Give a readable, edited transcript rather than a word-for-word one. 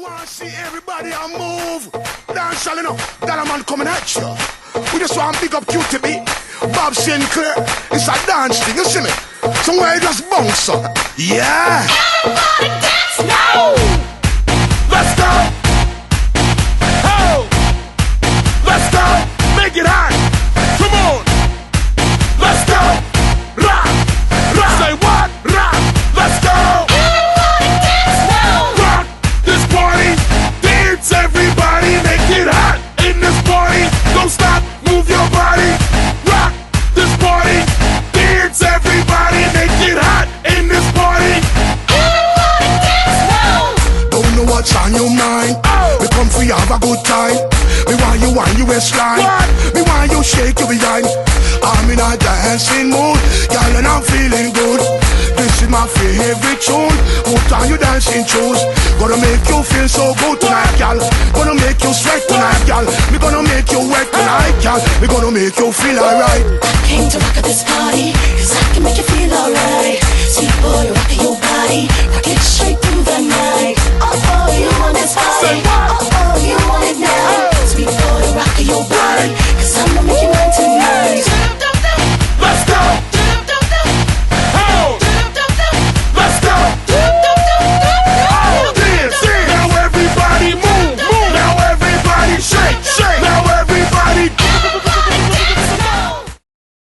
want to see everybody on move. Dance, you know, that man coming at you. We just want to big up QTB, Bob Sinclair. It's a dance thing, you see me? Somewhere you just bounce up. Yeah. Everybody dance now. Let's go. Oh. Let's go. Make it hot. Come on. Let's go. Rock. Rock. Say what? Rock. Let's go. Everybody dance now. Rock this party. Dance everybody. Make it hot in this party. Don't stop. Move your body. Rock this party. Dance everybody. Make it hot in this party. Everybody dance now. Don't know what's on your mind. We come for you have a good time. Me want you on your waistline. Me want you shake your behind. I'm in a dancing mood, girl, and I'm feeling good. This is my favorite tune. Put on your dancing shoes. Gonna make you feel so good tonight, girl. Gonna make you sweat tonight, girl. We gonna make you wet tonight, girl. We gonna make you feel alright. I came to rock at this party, cause I can make you feel alright. Sweet boy, rock your body, rock it straight through the night. Oh, you want this Say party. what?